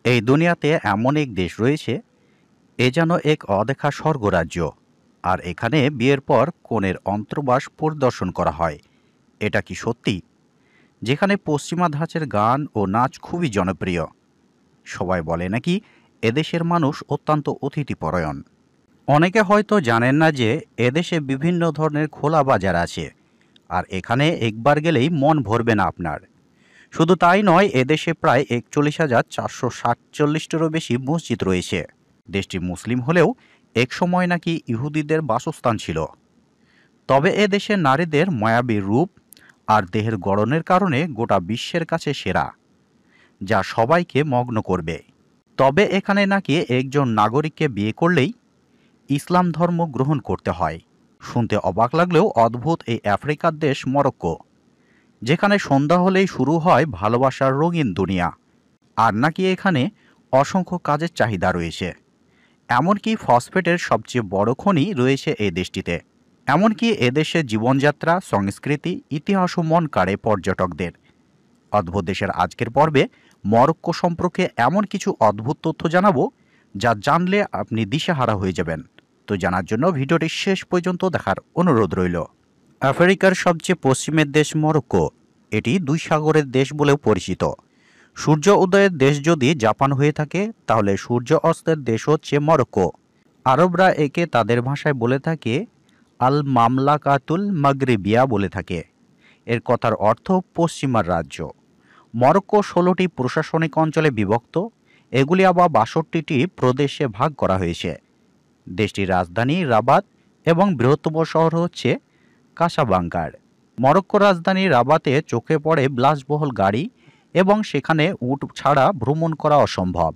এই দুনিয়াতে এমন এক দেশ রয়েছে, এ যেন এক অদেখা স্বর্গরাজ্য। আর এখানে বিয়ের পর কনের অন্তর্বাস পরিদর্শন করা হয়। এটা কি সত্যি? যেখানে পশ্চিমা ধাঁচের গান ও নাচ খুবই জনপ্রিয়। সবাই বলে নাকি এদেশের মানুষ অত্যন্ত অতিথিপরায়ণ। অনেকে হয়তো জানেন না যে এদেশে বিভিন্ন ধরনের খোলা বাজার আছে, আর এখানে একবার গেলেই মন ভরবে না আপনার। শুধু তাই নয়, এদেশে প্রায় ৪১,৪৭টিরও বেশি মসজিদ রয়েছে। দেশটি মুসলিম হলেও একসময় নাকি ইহুদিদের বাসস্থান ছিল। তবে এ দেশের নারীদের মায়াবী রূপ আর দেহের গড়নের কারণে গোটা বিশ্বের কাছে সেরা, যা সবাইকে মগ্ন করবে। তবে এখানে নাকি একজন নাগরিককে বিয়ে করলেই ইসলাম ধর্ম গ্রহণ করতে হয়। শুনতে অবাক লাগলেও অদ্ভুত এই আফ্রিকার দেশ মরক্কো, যেখানে সন্ধ্যা হলেই শুরু হয় ভালোবাসার রঙিন দুনিয়া। আর নাকি এখানে অসংখ্য কাজের চাহিদা রয়েছে। এমনকি ফসফেটের সবচেয়ে বড় খনি রয়েছে এই দেশটিতে। এমনকি এদেশের জীবনযাত্রা, সংস্কৃতি, ইতিহাসও মন কাড়ে পর্যটকদের। অদ্ভুত দেশের আজকের পর্বে মরক্কো সম্পর্কে এমন কিছু অদ্ভুত তথ্য জানাবো, যা জানলে আপনি দিশেহারা হয়ে যাবেন। তো জানার জন্য ভিডিওটি শেষ পর্যন্ত দেখার অনুরোধ রইল। আফ্রিকার সবচেয়ে পশ্চিমের দেশ মরক্কো। এটি দুই সাগরের দেশ বলেও পরিচিত। সূর্য উদয়ের দেশ যদি জাপান হয়ে থাকে, তাহলে সূর্য অস্তের দেশ হচ্ছে মরক্কো। আরবরা একে তাদের ভাষায় বলে থাকে আল মামলাকাতুল মাগরিবিয়া বলে থাকে। এর কথার অর্থ পশ্চিমার রাজ্য। মরক্কো ১৬টি প্রশাসনিক অঞ্চলে বিভক্ত। এগুলি আবার ৬২টি প্রদেশে ভাগ করা হয়েছে। দেশটির রাজধানী রাবাত এবং বৃহত্তম শহর হচ্ছে কাসাব্লাঙ্কার। মরক্কোর রাজধানী রাবাতে চোখে পড়ে বিলাসবহুল গাড়ি, এবং সেখানে উট ছাড়া ভ্রমণ করা অসম্ভব।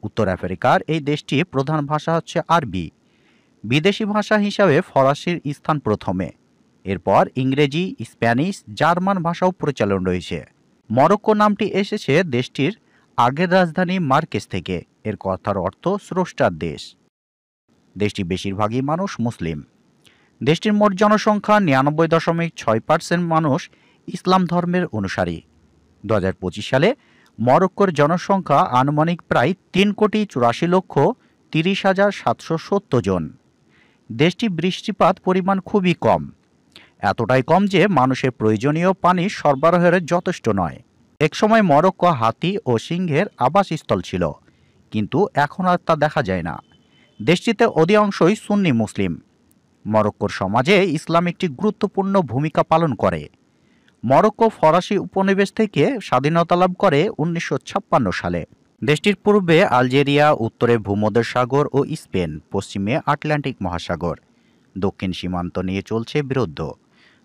উত্তর আফ্রিকার এই দেশটির প্রধান ভাষা হচ্ছে আরবি। বিদেশি ভাষা হিসাবে ফরাসির স্থান প্রথমে। এরপর ইংরেজি, স্প্যানিশ, জার্মান ভাষাও প্রচলন রয়েছে। মরক্কো নামটি এসেছে দেশটির আগের রাজধানী মার্কেস থেকে। এর কথার অর্থ স্রষ্টার দেশ। দেশটির বেশিরভাগই মানুষ মুসলিম। দেশটির মোট জনসংখ্যা ৯৯.৬% মানুষ ইসলাম ধর্মের অনুসারী। ২০২৫ সালে মরক্কোর জনসংখ্যা আনুমানিক প্রায় ৩,৮৪,৩০,৭৭০ জন। দেশটি বৃষ্টিপাত পরিমাণ খুবই কম, এতটাই কম যে মানুষের প্রয়োজনীয় পানি সরবরাহের যথেষ্ট নয়। একসময় মরক্কো হাতি ও সিংহের আবাসস্থল ছিল, কিন্তু এখন আর তা দেখা যায় না। দেশটিতে অধিকাংশই সুন্নি মুসলিম। মরক্কোর সমাজে ইসলাম একটি গুরুত্বপূর্ণ ভূমিকা পালন করে। মরক্কো ফরাসি উপনিবেশ থেকে স্বাধীনতা লাভ করে ১৯৫৬ সালে। দেশটির পূর্বে আলজেরিয়া, উত্তরে ভূমধ্যসাগর ও স্পেন, পশ্চিমে আটলান্টিক মহাসাগর। দক্ষিণ সীমান্ত নিয়ে চলছে বিরুদ্ধ।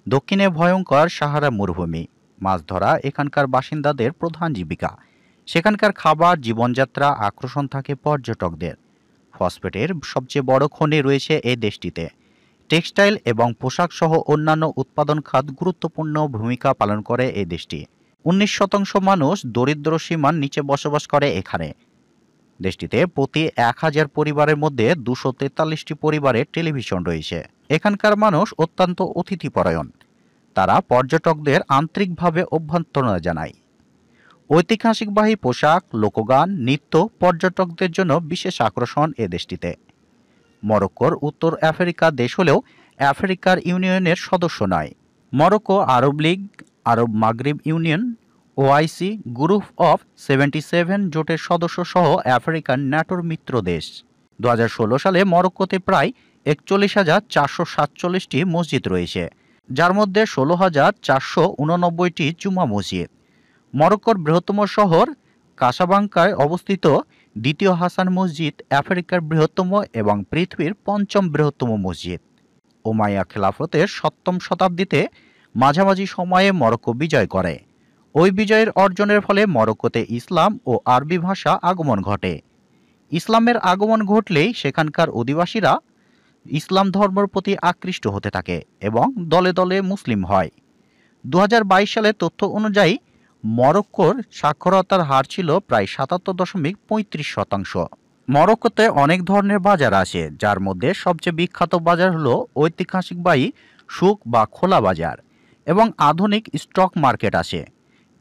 দক্ষিণে ভয়ঙ্কর সাহারা মরুভূমি। মাছ ধরা এখানকার বাসিন্দাদের প্রধান জীবিকা। সেখানকার খাবার, জীবনযাত্রা আকর্ষণ থাকে পর্যটকদের। ফসফেটের সবচেয়ে বড় খনি রয়েছে এই দেশটিতে। টেক্সটাইল এবং পোশাক সহ অন্যান্য উৎপাদন খাত গুরুত্বপূর্ণ ভূমিকা পালন করে এই দেশটি। ১৯% মানুষ দরিদ্র সীমার নিচে বসবাস করে এখানে। দেশটিতে প্রতি ১,০০০ পরিবারের মধ্যে ২৪৩টি পরিবারের টেলিভিশন রয়েছে। এখানকার মানুষ অত্যন্ত অতিথিপরায়ণ। তারা পর্যটকদের আন্তরিকভাবে অভ্যর্থনা জানায়। ঐতিহাসিকবাহী পোশাক, লোকগান, নৃত্য পর্যটকদের জন্য বিশেষ আকর্ষণ এ দেশটিতে। মরক্কোর উত্তর আফ্রিকা দেশ হলেও আফ্রিকার ইউনিয়নের সদস্য নয়। মরক্কো আরব লীগ, আরব মাগরিব ইউনিয়ন, ওআইসি, গ্রুপ অফ 77 জোটের সদস্য সহ আফ্রিকান ন্যাটোর মিত্র দেশ। ২০১৬ সালে মরক্কোতে প্রায় ৪১,৪৪৭টি মসজিদ রয়েছে, যার মধ্যে ১৬,৪৮৯টি জুমা মসজিদ। মরক্কোর বৃহত্তম শহর কাসাব্লাঙ্কায় অবস্থিত দ্বিতীয় হাসান মসজিদ আফ্রিকার বৃহত্তম এবং পৃথিবীর ৫ম বৃহত্তম মসজিদ। উমাইয়া খেলাফতের ৭ম শতাব্দীতে মাঝামাঝি সময়ে মরক্কো বিজয় করে। ওই বিজয়ের অর্জনের ফলে মরক্কোতে ইসলাম ও আরবি ভাষা আগমন ঘটে। ইসলামের আগমন ঘটলেই সেখানকার অধিবাসীরা ইসলাম ধর্মের প্রতি আকৃষ্ট হতে থাকে এবং দলে দলে মুসলিম হয়। ২০২২ সালের তথ্য অনুযায়ী মরক্কোর সাক্ষরতার হার ছিল প্রায় ৭৭.৩৫%। মরক্কোতে অনেক ধরনের বাজার আছে, যার মধ্যে সবচেয়ে বিখ্যাত বাজার হলো ঐতিহাসিকবাহী সুক বা খোলা বাজার, এবং আধুনিক স্টক মার্কেট আছে।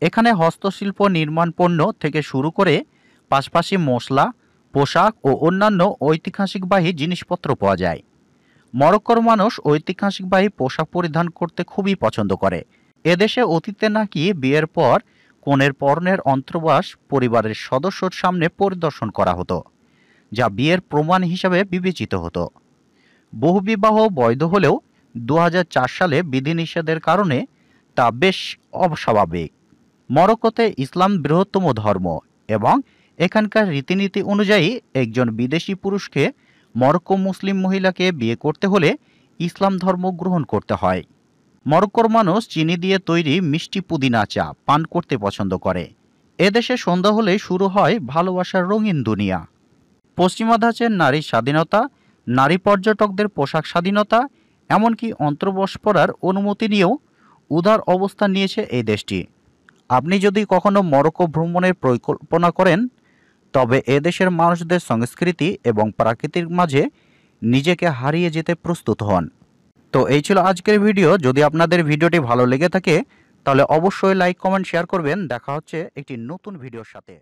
এখানে হস্তশিল্প, নির্মাণ পণ্য থেকে শুরু করে পাশাপাশি মশলা, পোশাক ও অন্যান্য ঐতিহাসিকবাহী জিনিসপত্র পাওয়া যায়। মরক্কোর মানুষ ঐতিহাসিকবাহী পোশাক পরিধান করতে খুবই পছন্দ করে। এদেশে অতীতে নাকি বিয়ের পর কনের পরনের অন্তর্বাস পরিবারের সদস্যর সামনে পরিদর্শন করা হতো, যা বিয়ের প্রমাণ হিসাবে বিবেচিত হতো। বহুবিবাহ বৈধ হলেও 2004 সালে বিধিনিষেধের কারণে তা বেশ অস্বাভাবিক। মরক্কোতে ইসলাম বৃহত্তম ধর্ম এবং এখানকার রীতিনীতি অনুযায়ী একজন বিদেশি পুরুষকে মরক্কো মুসলিম মহিলাকে বিয়ে করতে হলে ইসলাম ধর্ম গ্রহণ করতে হয়। মরক্কোর মানুষ চিনি দিয়ে তৈরি মিষ্টি পুদিনা চা পান করতে পছন্দ করে। এদেশে সন্ধ্যা হলেই শুরু হয় ভালোবাসার রঙিন দুনিয়া। পশ্চিমা ধাঁচের নারী স্বাধীনতা, নারী পর্যটকদের পোশাক স্বাধীনতা, এমনকি অন্তর্বাস পড়ার অনুমতি নিয়েও উদার অবস্থান নিয়েছে এই দেশটি। আপনি যদি কখনো মরক্কো ভ্রমণের পরিকল্পনা করেন, তবে এদেশের মানুষদের সংস্কৃতি এবং প্রাকৃতিক মাঝে নিজেকে হারিয়ে যেতে প্রস্তুত হন। তো এই ছিল আজকের ভিডিও। যদি আপনাদের ভিডিওটি ভালো লেগে থাকে তাহলে অবশ্যই লাইক, কমেন্ট, শেয়ার করবেন। দেখা হচ্ছে একটি নতুন ভিডিওর সাথে।